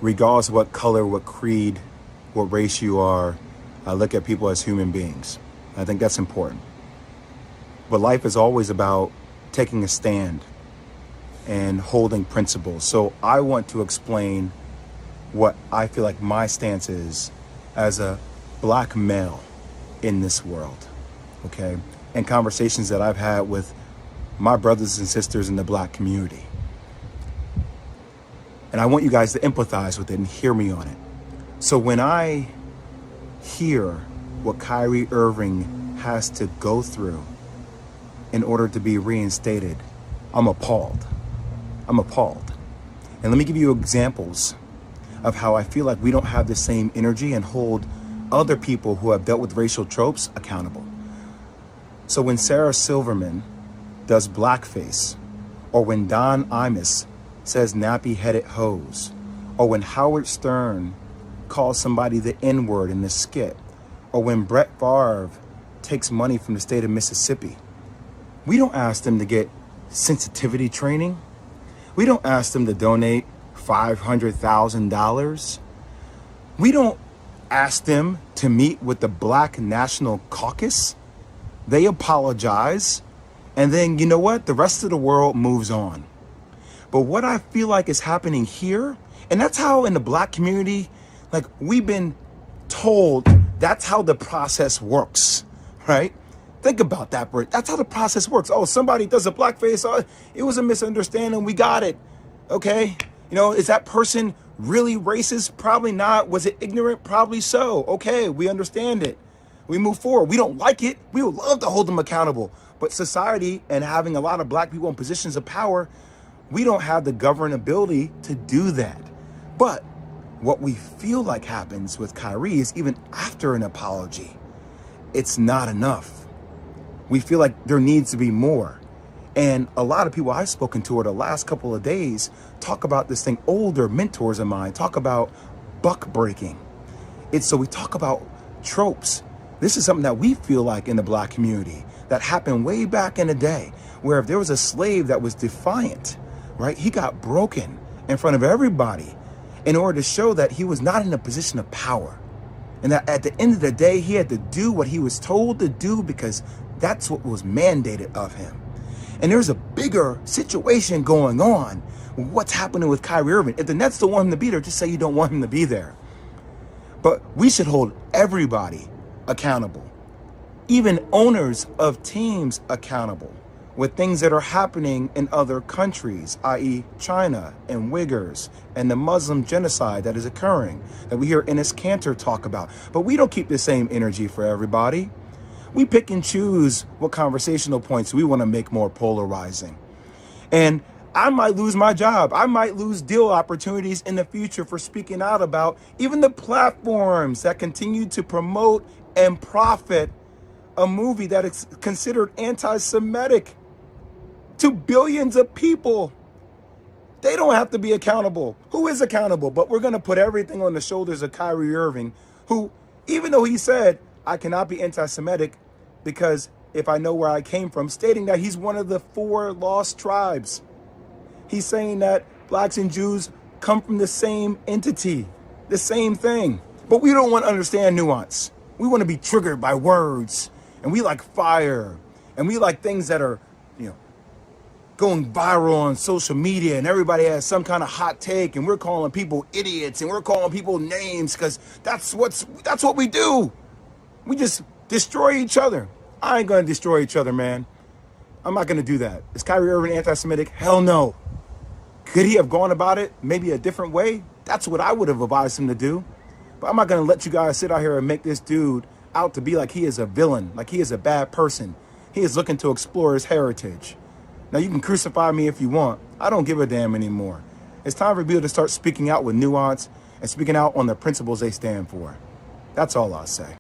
regardless of what color, what creed, what race you are, I look at people as human beings. I think that's important. But life is always about taking a stand and holding principles. So I want to explain what I feel like my stance is as a black male in this world, okay? And conversations that I've had with my brothers and sisters in the black community. And I want you guys to empathize with it and hear me on it. So when I hear what Kyrie Irving has to go through in order to be reinstated, I'm appalled. I'm appalled. And let me give you examples of how I feel like we don't have the same energy and hold other people who have dealt with racial tropes accountable. So when Sarah Silverman does blackface, or when Don Imus says nappy-headed hose, or when Howard Stern calls somebody the N-word in the skit, or when Brett Favre takes money from the state of Mississippi, we don't ask them to get sensitivity training. We don't ask them to donate $500,000. We don't ask them to meet with the Black National Caucus. They apologize, and then you know what? The rest of the world moves on. But what I feel like is happening here, and that's how in the black community, like we've been told that's how the process works, right? Think about that, Bert. That's how the process works. Oh, somebody does a blackface. Oh, it was a misunderstanding. We got it. Okay. You know, is that person really racist? Probably not. Was it ignorant? Probably so. Okay. We understand it. We move forward. We don't like it. We would love to hold them accountable. But society and having a lot of black people in positions of power, we don't have the governability to do that. But what we feel like happens with Kyrie is even after an apology, it's not enough. We feel like there needs to be more. And a lot of people I've spoken to over the last couple of days talk about this thing. Older mentors of mine talk about buck breaking. So we talk about tropes. This is something that we feel like in the black community that happened way back in the day, where if there was a slave that was defiant, right, he got broken in front of everybody in order to show that he was not in a position of power. And that at the end of the day, he had to do what he was told to do because that's what was mandated of him. And there's a bigger situation going on. What's happening with Kyrie Irving? If the Nets don't want him to be there, just say you don't want him to be there. But we should hold everybody accountable, even owners of teams accountable, with things that are happening in other countries, i.e. China and Uyghurs and the Muslim genocide that is occurring, that we hear Enes Kanter talk about. But we don't keep the same energy for everybody. We pick and choose what conversational points we want to make more polarizing. And I might lose my job. I might lose deal opportunities in the future for speaking out about even the platforms that continue to promote and profit a movie that is considered anti-Semitic to billions of people. They don't have to be accountable. Who is accountable? But we're going to put everything on the shoulders of Kyrie Irving, who, even though he said, I cannot be anti-Semitic because if I know where I came from, stating that he's one of the 4 lost tribes. He's saying that blacks and Jews come from the same entity, the same thing. But we don't want to understand nuance. We want to be triggered by words, and we like fire, and we like things that are, going viral on social media, and everybody has some kind of hot take, and we're calling people idiots, and we're calling people names because that's what we do. We just destroy each other. I ain't gonna destroy each other, man. I'm not gonna do that. Is Kyrie Irving anti-Semitic? Hell no. Could he have gone about it maybe a different way? That's what I would have advised him to do. But I'm not gonna let you guys sit out here and make this dude out to be like he is a villain, like he is a bad person. He is looking to explore his heritage. Now, you can crucify me if you want. I don't give a damn anymore. It's time for people to start speaking out with nuance and speaking out on the principles they stand for. That's all I'll say.